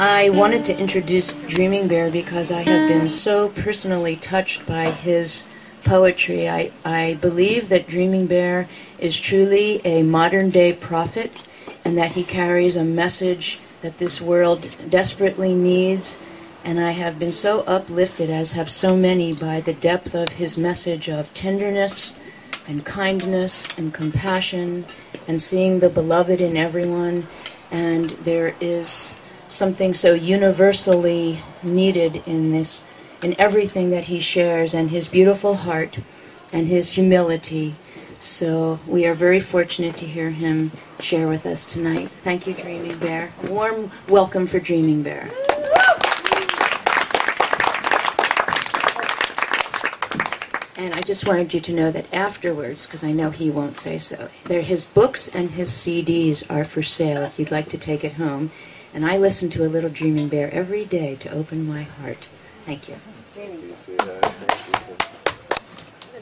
I wanted to introduce Dreaming Bear because I have been so personally touched by his poetry. I believe that Dreaming Bear is truly a modern-day prophet and that he carries a message that this world desperately needs. And I have been so uplifted, as have so many, by the depth of his message of tenderness and kindness and compassion and seeing the beloved in everyone. And there is something so universally needed in this, in everything that he shares, and his beautiful heart and his humility. So we are very fortunate to hear him share with us tonight. Thank you, Dreaming Bear. A warm welcome for Dreaming Bear. And I just wanted you to know that afterwards, because I know he won't say so, his books and his CDs are for sale if you'd like to take it home. And I listen to a little Dreaming Bear every day to open my heart. Thank you.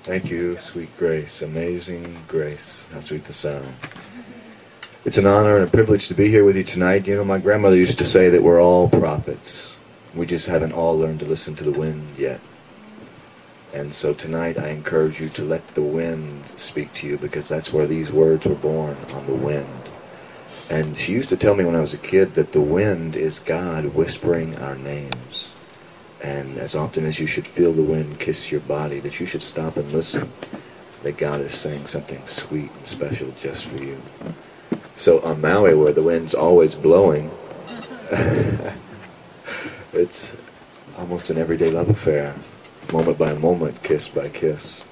Thank you, sweet Grace. Amazing Grace. How sweet the sound. It's an honor and a privilege to be here with you tonight. You know, my grandmother used to say that we're all prophets. We just haven't all learned to listen to the wind yet. And so tonight I encourage you to let the wind speak to you, because that's where these words were born, on the wind. And she used to tell me when I was a kid that the wind is God whispering our names. And as often as you should feel the wind kiss your body, that you should stop and listen, that God is saying something sweet and special just for you. So on Maui, where the wind's always blowing, it's almost an everyday love affair, moment by moment, kiss by kiss.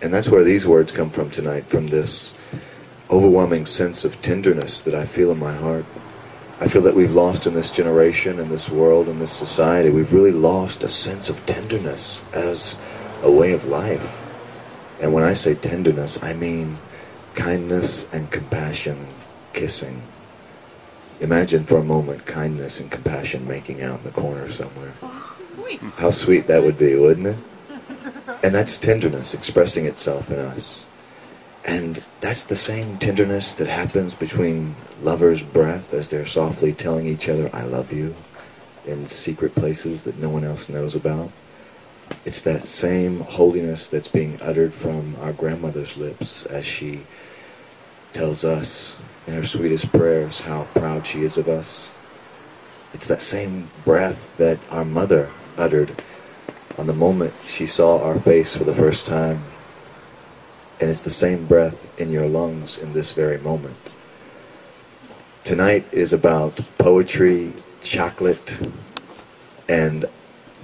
And that's where these words come from tonight, from this overwhelming sense of tenderness that I feel in my heart. I feel that we've lost in this generation, in this world, in this society, we've really lost a sense of tenderness as a way of life. And when I say tenderness, I mean kindness and compassion kissing. Imagine for a moment kindness and compassion making out in the corner somewhere. How sweet that would be, wouldn't it? And that's tenderness expressing itself in us. And that's the same tenderness that happens between lovers' breath as they're softly telling each other, I love you, in secret places that no one else knows about. It's that same holiness that's being uttered from our grandmother's lips as she tells us in her sweetest prayers how proud she is of us. It's that same breath that our mother uttered on the moment she saw our face for the first time. And it's the same breath in your lungs in this very moment. Tonight is about poetry, chocolate, and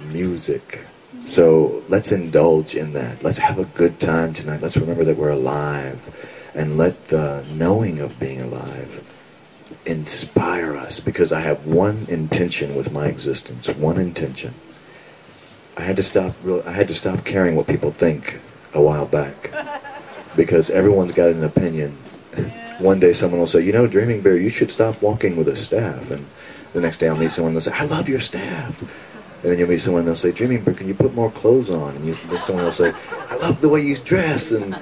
music. So let's indulge in that. Let's have a good time tonight. Let's remember that we're alive. And let the knowing of being alive inspire us. Because I have one intention with my existence. One intention. I had to stop caring what people think a while back. Because everyone's got an opinion. One day someone will say, you know, Dreaming Bear, you should stop walking with a staff. And the next day I'll meet someone and they'll say, I love your staff. And then you'll meet someone and they'll say, Dreaming Bear, can you put more clothes on? And then someone will say, I love the way you dress. And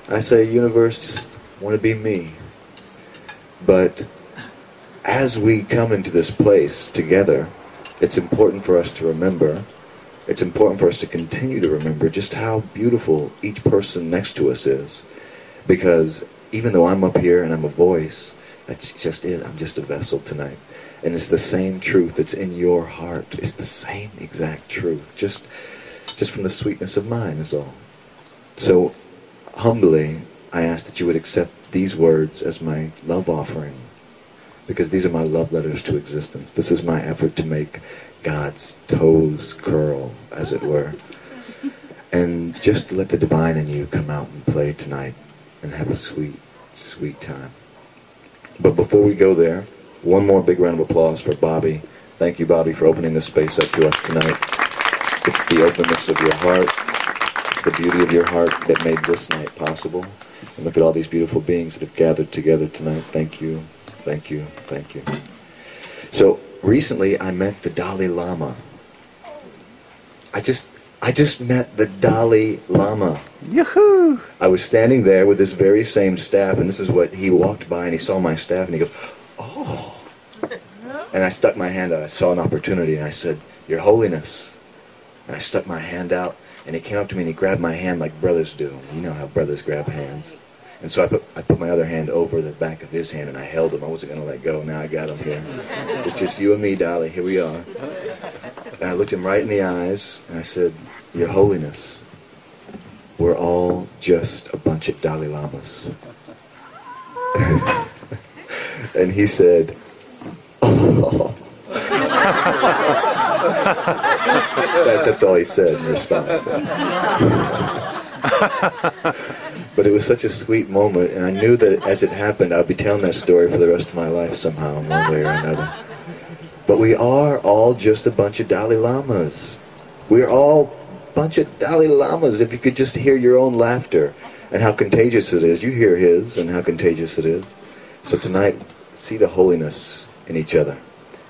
I say, universe, just want to be me. But as we come into this place together, it's important for us to remember, it's important for us to continue to remember just how beautiful each person next to us is. Because even though I'm up here and I'm a voice, that's just it. I'm just a vessel tonight. And it's the same truth that's in your heart. It's the same exact truth. Just from the sweetness of mine is all. So humbly, I ask that you would accept these words as my love offering. Because these are my love letters to existence. This is my effort to make God's toes curl, as it were. And just to let the divine in you come out and play tonight and have a sweet, sweet time. But before we go there, one more big round of applause for Bobby. Thank you, Bobby, for opening this space up to us tonight. It's the openness of your heart. It's the beauty of your heart that made this night possible. And look at all these beautiful beings that have gathered together tonight. Thank you. Thank you. Thank you. So recently I met the Dalai Lama. I just met the Dalai Lama. Yoo-hoo! I was standing there with this very same staff, and this is what he walked by and he saw my staff and he goes, oh. And I stuck my hand out. I saw an opportunity, and I said, "Your Holiness." And I stuck my hand out, and he came up to me and he grabbed my hand like brothers do. You know how brothers grab hands. And so I put my other hand over the back of his hand, and I held him. I wasn't going to let go. Now I got him here. It's just you and me, Dolly. Here we are. And I looked him right in the eyes, and I said, "Your Holiness, we're all just a bunch of Dalai Lamas." And he said, "Oh." That's all he said in response. But it was such a sweet moment, and I knew that as it happened, I'd be telling that story for the rest of my life somehow, in one way or another. But we are all just a bunch of Dalai Lamas. We're all a bunch of Dalai Lamas. If you could just hear your own laughter and how contagious it is. You hear his and how contagious it is. So tonight, see the holiness in each other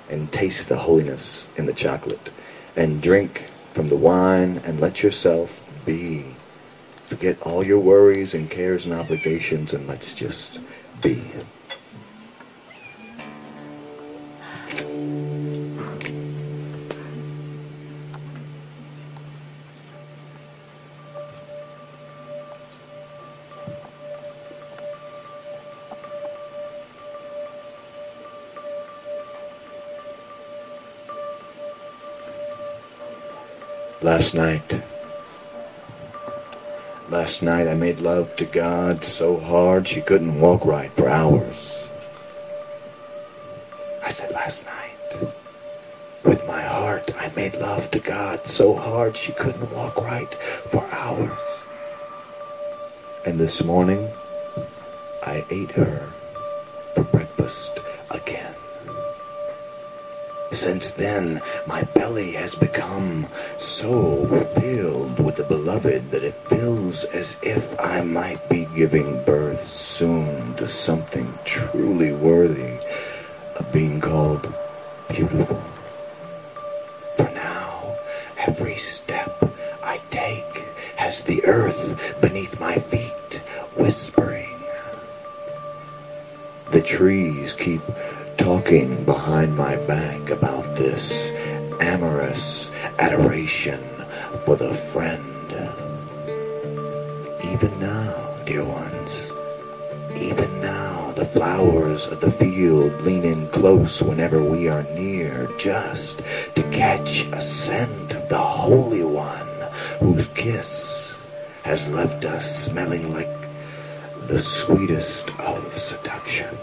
and taste the holiness in the chocolate and drink from the wine and let yourself be. Forget all your worries and cares and obligations, and let's just be. Last night I made love to God so hard she couldn't walk right for hours. I said last night. With my heart I made love to God so hard she couldn't walk right for hours. And this morning I ate her for breakfast again. Since then, my belly has become so filled with the beloved that it feels as if I might be giving birth soon to something truly worthy of being called beautiful. For now, every step I take has the earth beneath my feet whispering. The trees keep talking behind my back about this amorous adoration for the friend. Even now, dear ones, even now the flowers of the field lean in close whenever we are near, just to catch a scent of the Holy One whose kiss has left us smelling like the sweetest of seductions.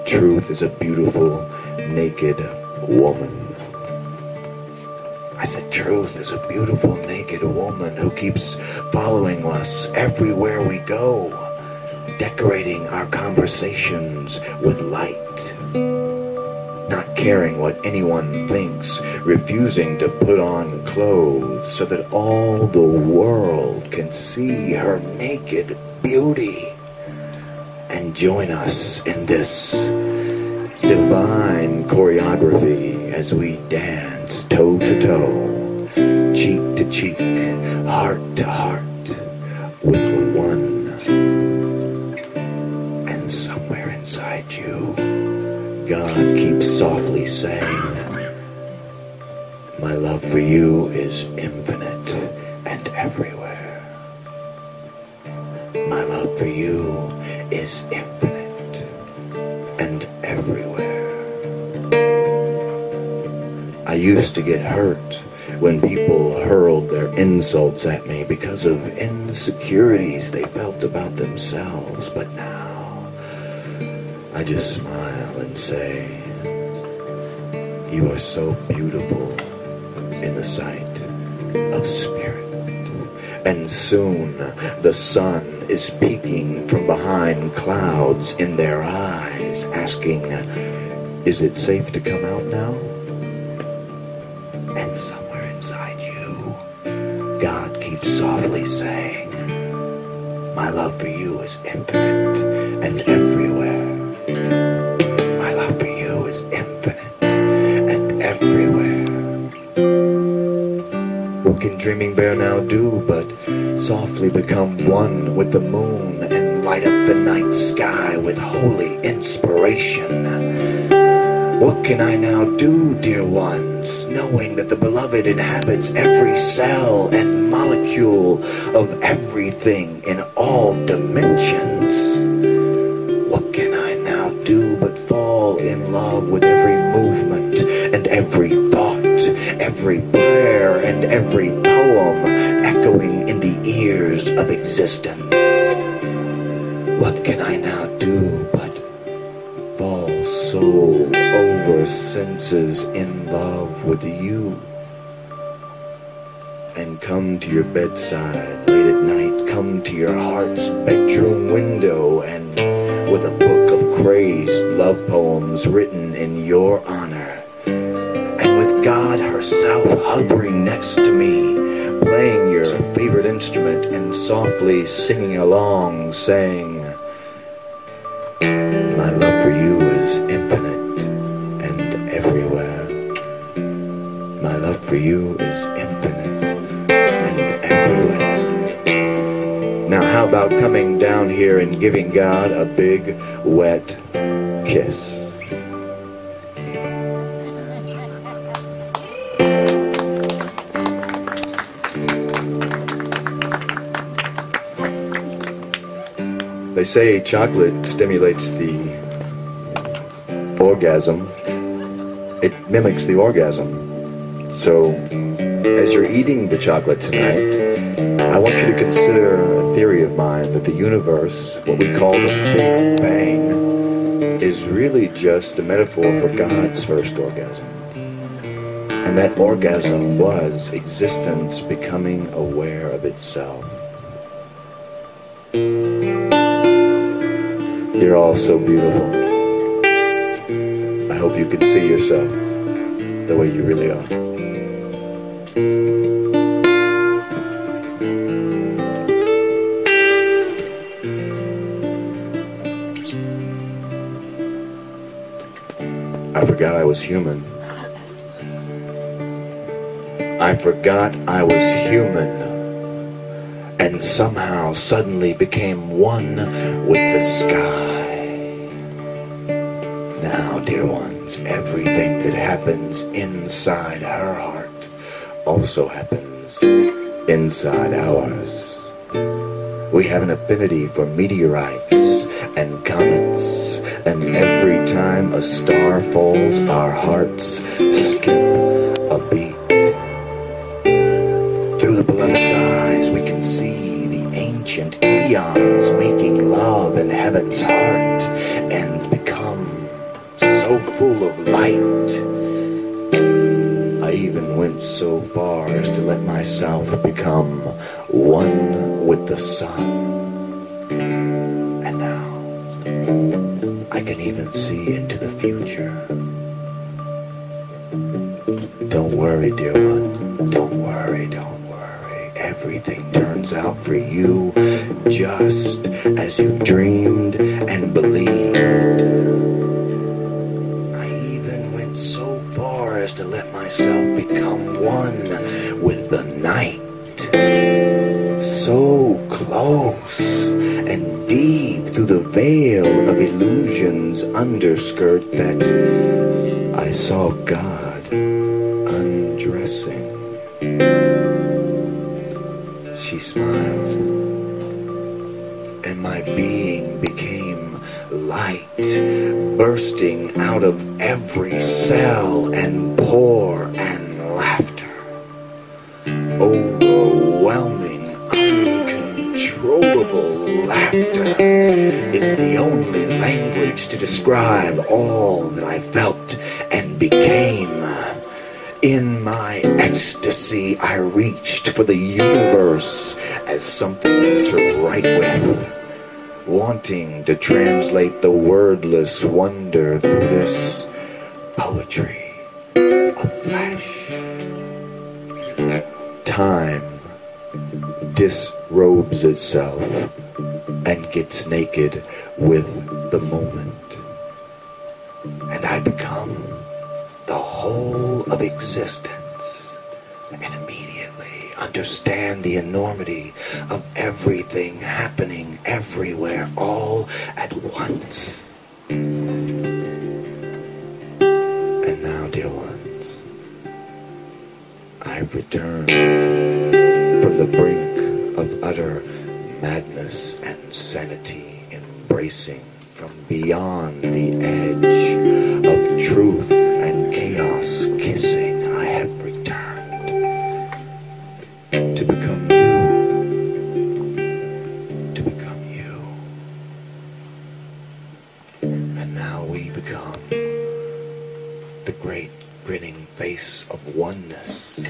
Truth is a beautiful, naked woman. I said, truth is a beautiful, naked woman who keeps following us everywhere we go, decorating our conversations with light, not caring what anyone thinks, refusing to put on clothes so that all the world can see her naked beauty. And join us in this divine choreography as we dance toe to toe, cheek to cheek, heart to heart, with the one. And somewhere inside you, God keeps softly saying, my love for you is infinite and everywhere. My love for you is infinite and everywhere. I used to get hurt when people hurled their insults at me because of insecurities they felt about themselves, but now I just smile and say, you are so beautiful in the sight of spirit. And soon the sun is peeking from behind clouds in their eyes, asking, is it safe to come out now? And somewhere inside you, God keeps softly saying, my love for you is infinite and everywhere. My love for you is infinite and everywhere. What can Dreaming Bear now do but softly become one with the moon and light up the night sky with holy inspiration. What can I now do, dear ones, knowing that the beloved inhabits every cell and molecule of everything in all dimensions? What can I now do but fall in love with every movement and every thought, every prayer and every poem echoing in the ears of existence? What can I now do but fall so over senses in love with you? And come to your bedside late at night, come to your heart's bedroom window, and with a book of crazed love poems written in your honor, and with God herself hovering next to me, playing your favorite instrument and softly singing along, saying, my love for you is infinite and everywhere. My love for you is infinite and everywhere. Now how about coming down here and giving God a big, wet kiss? They say chocolate stimulates the orgasm. It mimics the orgasm. So, as you're eating the chocolate tonight, I want you to consider a theory of mine that the universe, what we call the Big Bang, is really just a metaphor for God's first orgasm. And that orgasm was existence becoming aware of itself. You're all so beautiful. I hope you can see yourself the way you really are. I forgot I was human. I forgot I was human. And somehow suddenly became one with the sky. Now, dear ones, everything that happens inside her heart also happens inside ours. We have an affinity for meteorites and comets, and every time a star falls, our hearts skip a beat. Through the beloved's eyes, we can see the ancient eons making love in heaven's heart and become so full of light. I even went so far as to let myself become one with the sun. And now I can even see into the future. Don't worry, dear one. Don't worry, don't worry. Everything turns out for you just as you dreamed and believed. I even went so far as to let myself become one with the night. So close and deep through the veil of illusion's underskirt that I saw God undressing. She smiled, and my being became light, bursting out of every cell and pore and laughter. Overwhelming, uncontrollable laughter is the only language to describe all that I felt and became. In my ecstasy, I reached for the universe as something to write with, wanting to translate the wordless wonder through this poetry of flesh. Time disrobes itself and gets naked with the moment, and I become the whole of existence, and immediately, understand the enormity of everything happening everywhere all at once. And now, dear ones, I've returned from the brink of utter madness and sanity, embracing from beyond the edge of truth and chaos, kissing. I have returned to become you, to become you. And now we become the great grinning face of oneness,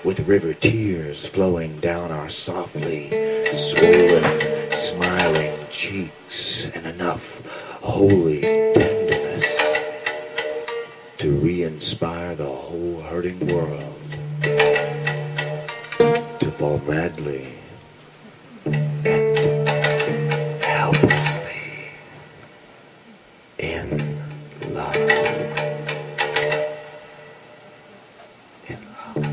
with river tears flowing down our softly swollen, smiling cheeks, and enough holy tenderness to re-inspire the whole hurting world to fall madly and helplessly in love. In love.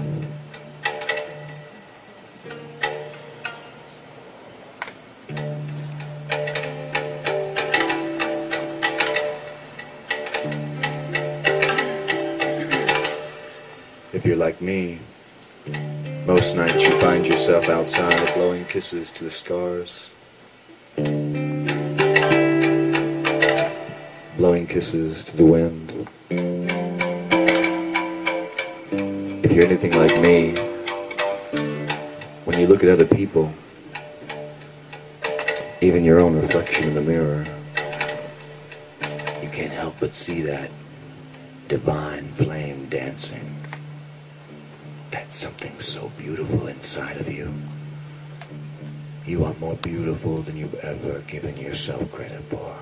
If you're like me, most nights you find yourself outside blowing kisses to the stars, blowing kisses to the wind. If you're anything like me, when you look at other people, even your own reflection in the mirror, you can't help but see that divine flame dancing. That's something so beautiful inside of you. You are more beautiful than you've ever given yourself credit for.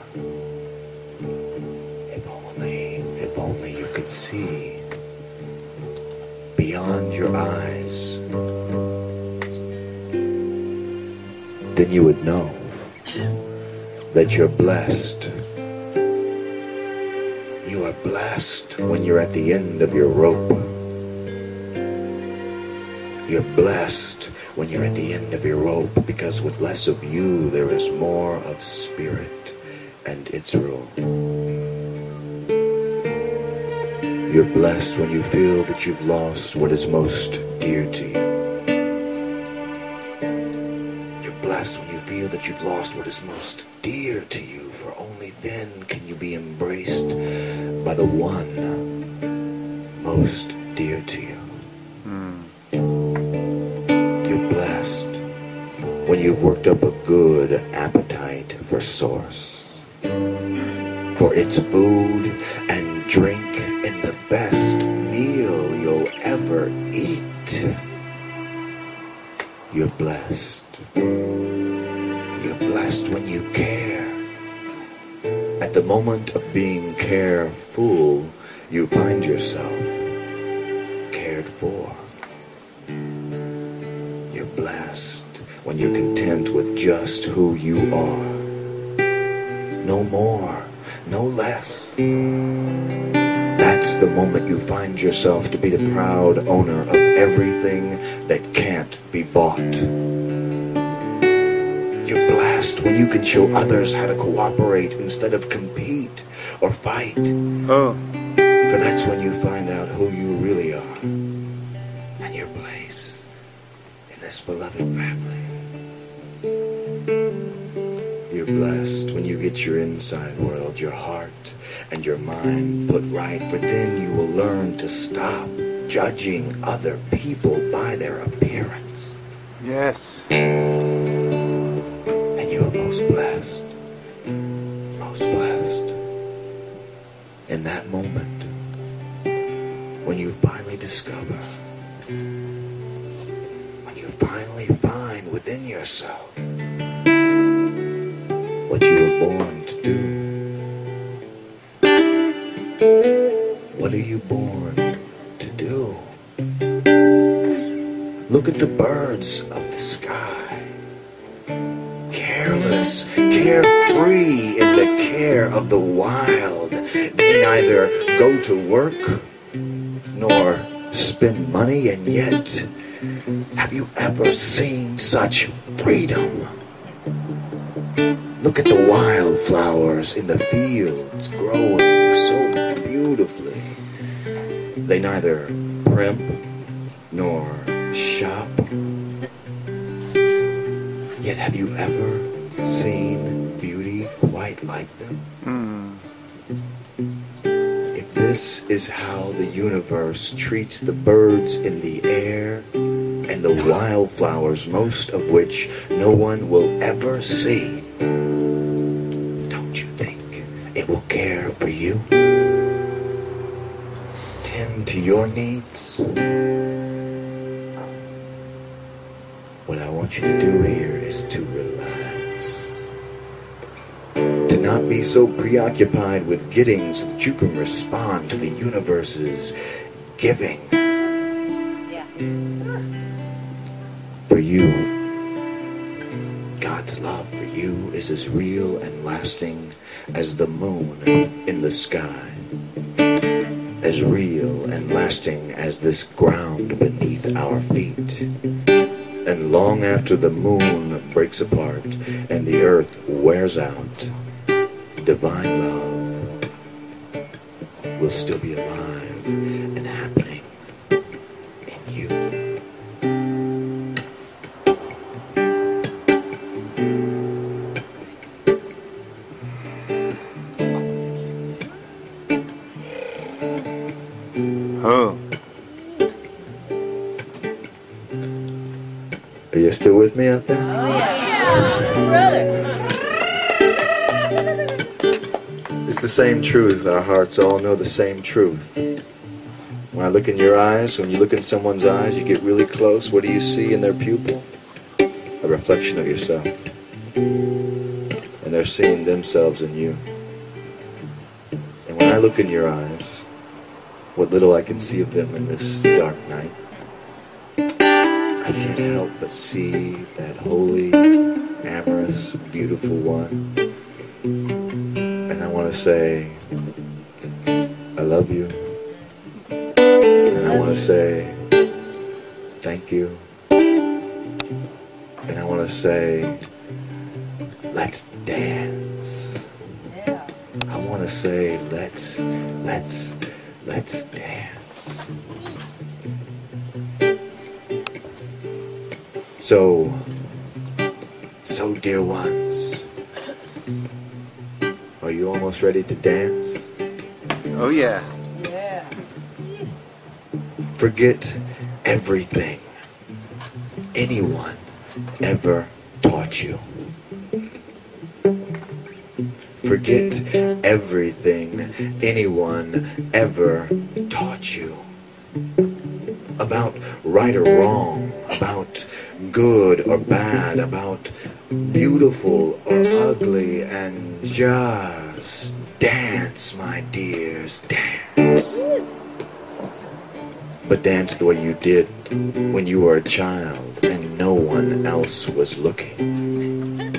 If only you could see beyond your eyes, then you would know that you're blessed. You are blessed when you're at the end of your rope. You're blessed when you're at the end of your rope, because with less of you, there is more of spirit and its rule. You're blessed when you feel that you've lost what is most dear to you. You're blessed when you feel that you've lost what is most dear to you, for only then can you be embraced by the one most dear to you. When you've worked up a good appetite for source, for its food and drink in the best meal you'll ever eat. You're blessed. You're blessed when you care. At the moment of being careful, you find yourself cared for. You're blessed when you're content with just who you are. No more, no less. That's the moment you find yourself to be the proud owner of everything that can't be bought. You're blessed when you can show others how to cooperate instead of compete or fight. For that's when you find out who you really are and your place in this beloved family. You're blessed when you get your inside world, your heart and your mind put right, for then you will learn to stop judging other people by their appearance. Yes. And you are most blessed. Most blessed. In that moment, when you finally discover, when you finally find within yourself what you were born to do. What are you born to do? Look at the birds of the sky. Careless, carefree in the care of the wild. They neither go to work nor spend spend money, and yet, have you ever seen such freedom? Look at the wildflowers in the fields growing so beautifully. They neither primp nor shop. Yet have you ever seen beauty quite like them? If this is how the universe treats the birds in the air and the wildflowers, most of which no one will ever see, don't you think it will care for you? Tend to your needs? What I want you to do here is to relax. To not be so preoccupied with getting so that you can respond to the universe's giving. For you, God's love for you is as real and lasting as the moon in the sky. As real and lasting as this ground beneath our feet. And long after the moon breaks apart and the earth wears out, divine love will still be alive and happening in you. Huh. Are you still with me out there? Oh, yeah. Brother. It's the same truth. Our hearts all know the same truth. When I look in your eyes, when you look in someone's eyes, you get really close. What do you see in their pupil? A reflection of yourself. And they're seeing themselves in you. And when I look in your eyes, what little I can see of them in this dark night, I can't help but see that holy, amorous, beautiful one. And I want to say, I love you. And I want to say, thank you. And I want to say, let's dance. I want to say, let's dance. So dear ones, are you almost ready to dance? Oh yeah. Yeah. Forget everything anyone ever taught you. Forget everything anyone ever taught you. About right or wrong, about good or bad, about beautiful or ugly, and just dance, my dears, dance. But dance the way you did when you were a child and no one else was looking.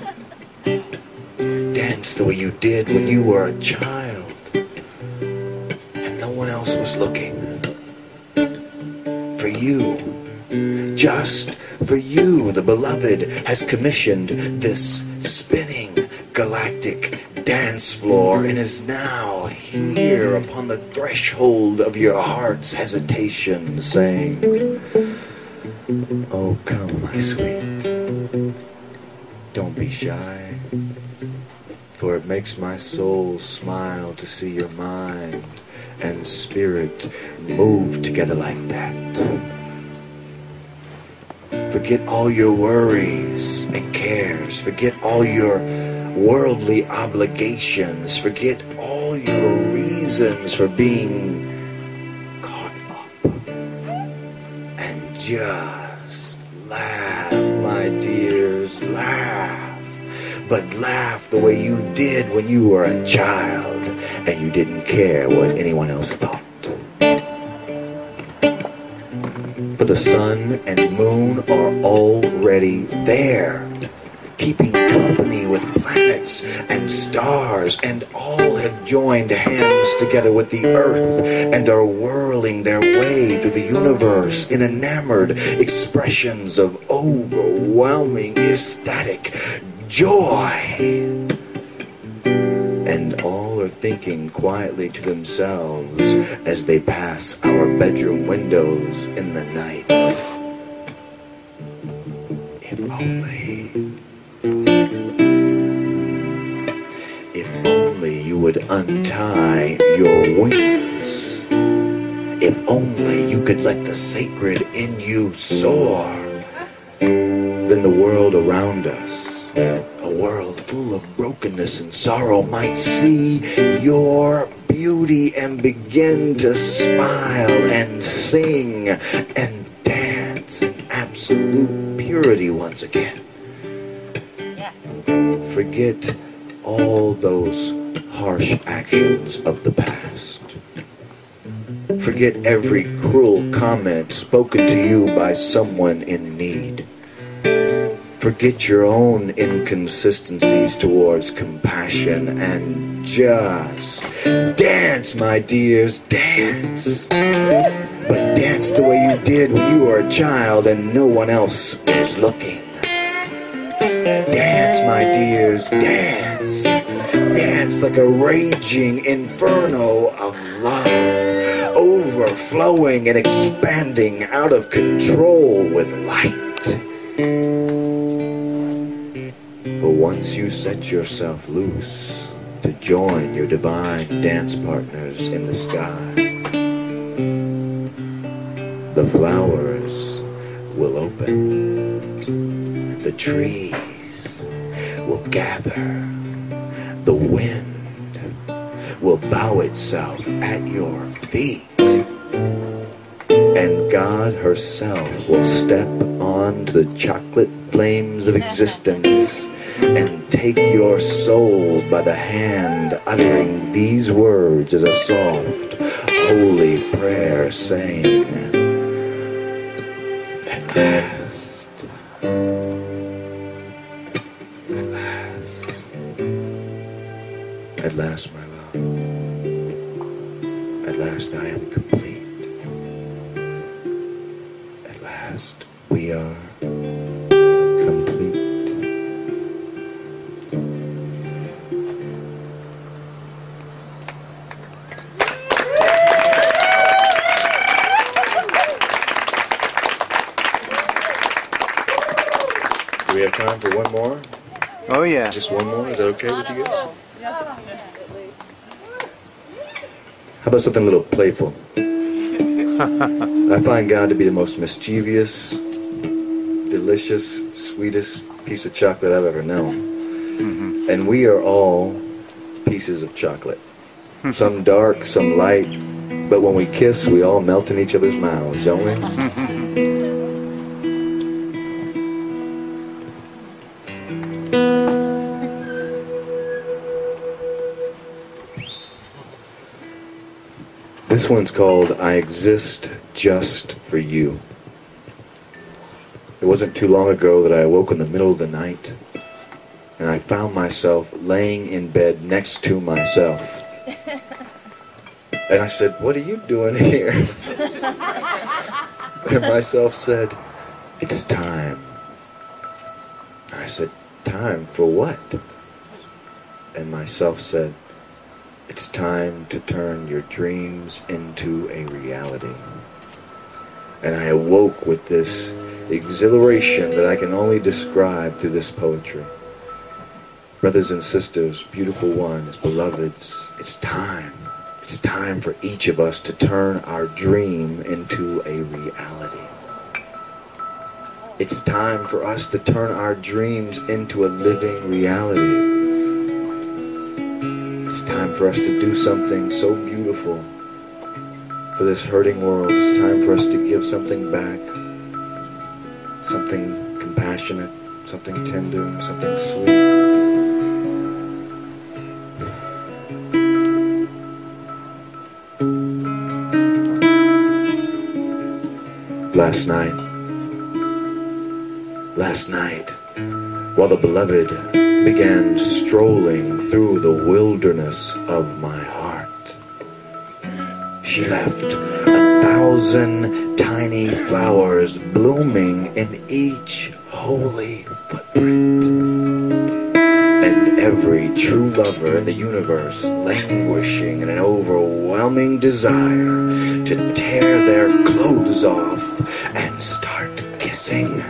Dance the way you did when you were a child and no one else was looking. For you, just for you, the beloved has commissioned this spinning galactic dance floor and is now here upon the threshold of your heart's hesitation, saying, oh, come, my sweet, don't be shy, for it makes my soul smile to see your mind and spirit move together like that. Forget all your worries and cares. Forget all your worldly obligations. Forget all your reasons for being caught up. And just laugh, my dears, laugh. But laugh the way you did when you were a child and you didn't care what anyone else thought. For the sun and moon are already there keeping company with planets and stars, and all have joined hands together with the earth and are whirling their way through the universe in enamored expressions of overwhelming ecstatic joy. And all are thinking quietly to themselves as they pass our bedroom windows in the night. If only you would untie your wings. If only you could let the sacred in you soar. Then the world around us, a world full of brokenness and sorrow, might see your beauty and begin to smile and sing and dance in absolute purity once again. Forget all those harsh actions of the past. Forget every cruel comment spoken to you by someone in need. Forget your own inconsistencies towards compassion and just dance, my dears, dance. But dance the way you did when you were a child and no one else was looking. Dance, my dears, dance. Dance like a raging inferno of love, overflowing and expanding out of control with light. For once you set yourself loose to join your divine dance partners in the sky, the flowers will open, the trees will gather, the wind will bow itself at your feet, and God herself will step onto the chocolate flames of existence and take your soul by the hand, uttering these words as a soft, holy prayer, saying, at last, at last, at last, my love, at last I am complete. At last we are complete. Do we have time for one more? Oh yeah. Just one more? Is that okay with you guys? How about something a little playful? I find God to be the most mischievous, delicious, sweetest piece of chocolate I've ever known. And we are all pieces of chocolate. Some dark, some light, but when we kiss, we all melt in each other's mouths, don't we? This one's called I Exist Just for You. It wasn't too long ago that I awoke in the middle of the night and I found myself laying in bed next to myself. And I said, "What are you doing here?" And myself said, "It's time." And I said, "Time for what?" And myself said, "It's time to turn your dreams into a reality." And I awoke with this exhilaration that I can only describe through this poetry. Brothers and sisters, beautiful ones, beloveds, it's time. It's time for each of us to turn our dream into a reality. It's time for us to turn our dreams into a living reality. It's time for us to do something so beautiful for this hurting world. It's time for us to give something back. Something compassionate, something tender, something sweet. Last night, while the beloved began strolling through the wilderness of my heart. She left 1,000 tiny flowers blooming in each holy footprint. And every true lover in the universe languishing in an overwhelming desire to tear their clothes off and start kissing.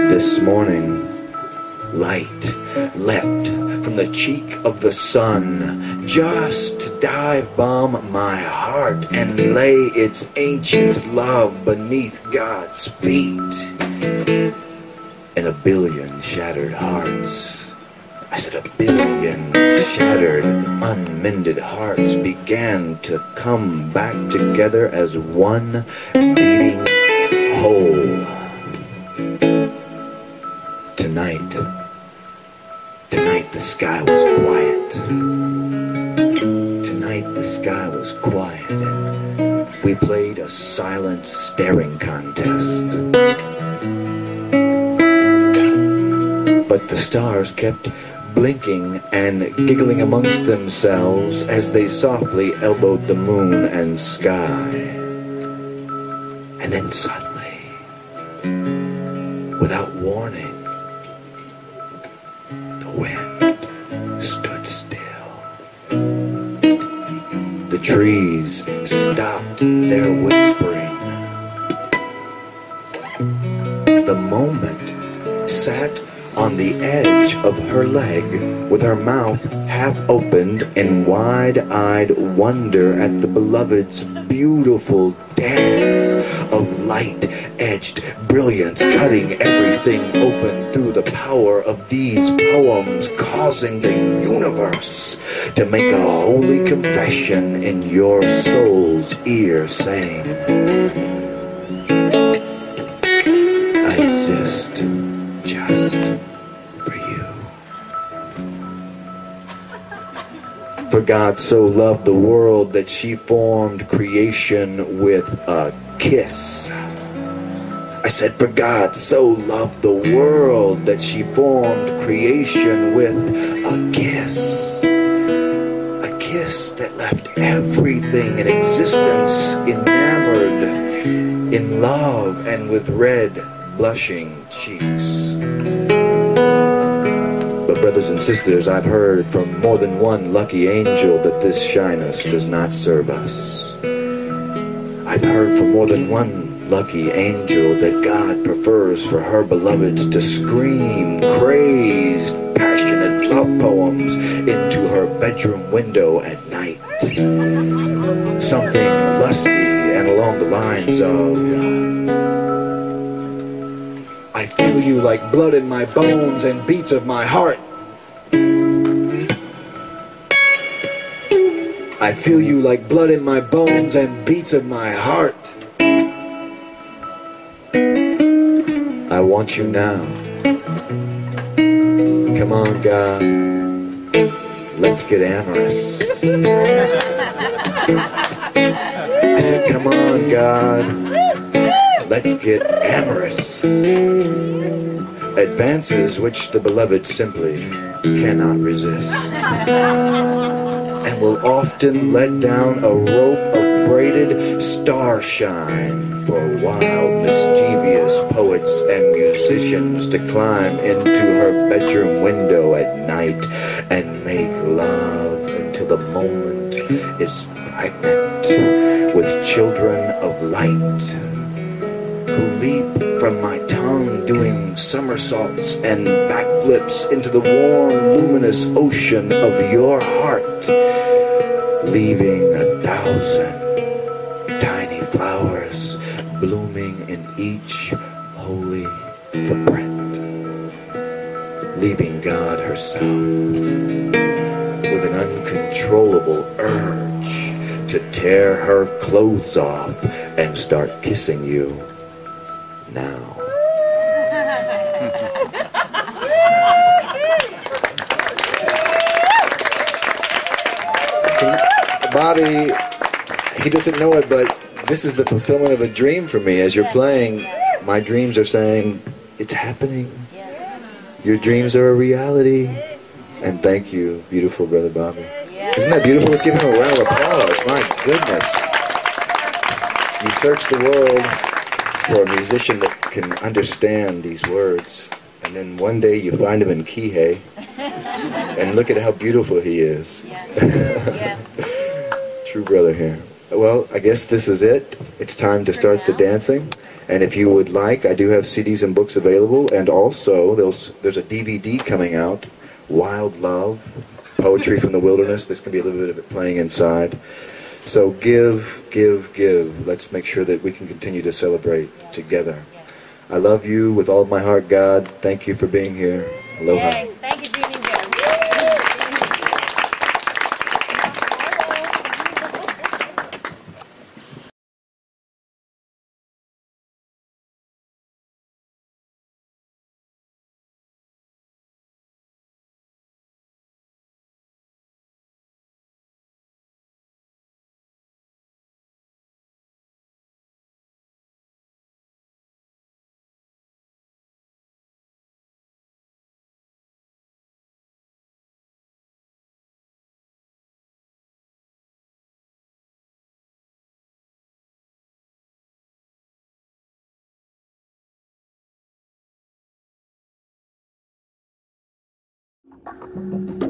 This morning, light leapt from the cheek of the sun just to dive bomb my heart and lay its ancient love beneath God's feet. And a billion shattered hearts, I said a billion shattered, unmended hearts began to come back together as one beating whole. Tonight the sky was quiet. Tonight the sky was quiet and we played a silent staring contest. But the stars kept blinking and giggling amongst themselves as they softly elbowed the moon and sky. And then suddenly, without warning, the wind stood still. The trees stopped their whispering. The moment sat on the edge of her leg, with her mouth half opened in wide-eyed wonder at the beloved's beautiful dance of light-edged brilliance, cutting everything open through the power of these poems, causing the universe to make a holy confession in your soul's ear, saying, I exist just for you. For God so loved the world that she formed creation with a kiss. I said, for God so loved the world that she formed creation with a kiss. A kiss that left everything in existence enamored in love and with red blushing cheeks. But brothers and sisters, I've heard from more than one lucky angel that this shyness does not serve us. I've heard from more than one lucky angel that God prefers for her beloveds to scream crazed, passionate love poems into her bedroom window at night. Something lusty and along the lines of, I feel you like blood in my bones and beats of my heart. I feel you like blood in my bones and beats of my heart. I want you now. Come on, God. Let's get amorous. I said, come on, God. Let's get amorous. Advances which the beloved simply cannot resist, and will often let down a rope of braided starshine for wild, mischievous poets and musicians to climb into her bedroom window at night and make love until the moment is pregnant with children of light, who leap from my tongue doing somersaults and backflips into the warm, luminous ocean of your heart, leaving 1,000 tiny flowers blooming in each holy footprint, leaving God herself with an uncontrollable urge to tear her clothes off and start kissing you now. Bobby, he doesn't know it, but this is the fulfillment of a dream for me. As you're playing, My dreams are saying, it's happening. Your dreams are a reality. And thank you, beautiful Brother Bobby. Isn't that beautiful? Let's give him a round of applause. My goodness. You search the world for a musician that can understand these words. And then one day you find him in Kihei. And look at how beautiful he is. True brother here. Well, I guess this is it. It's time to start the dancing. And if you would like, I do have CDs and books available. And also, there's a DVD coming out, Wild Love, Poetry from the Wilderness. There's going to be a little bit of it playing inside. So give, give, give. Let's make sure that we can continue to celebrate together. I love you with all of my heart, God. Thank you for being here. Aloha. Yay. Thank you, Dreaming Bear. Thank you.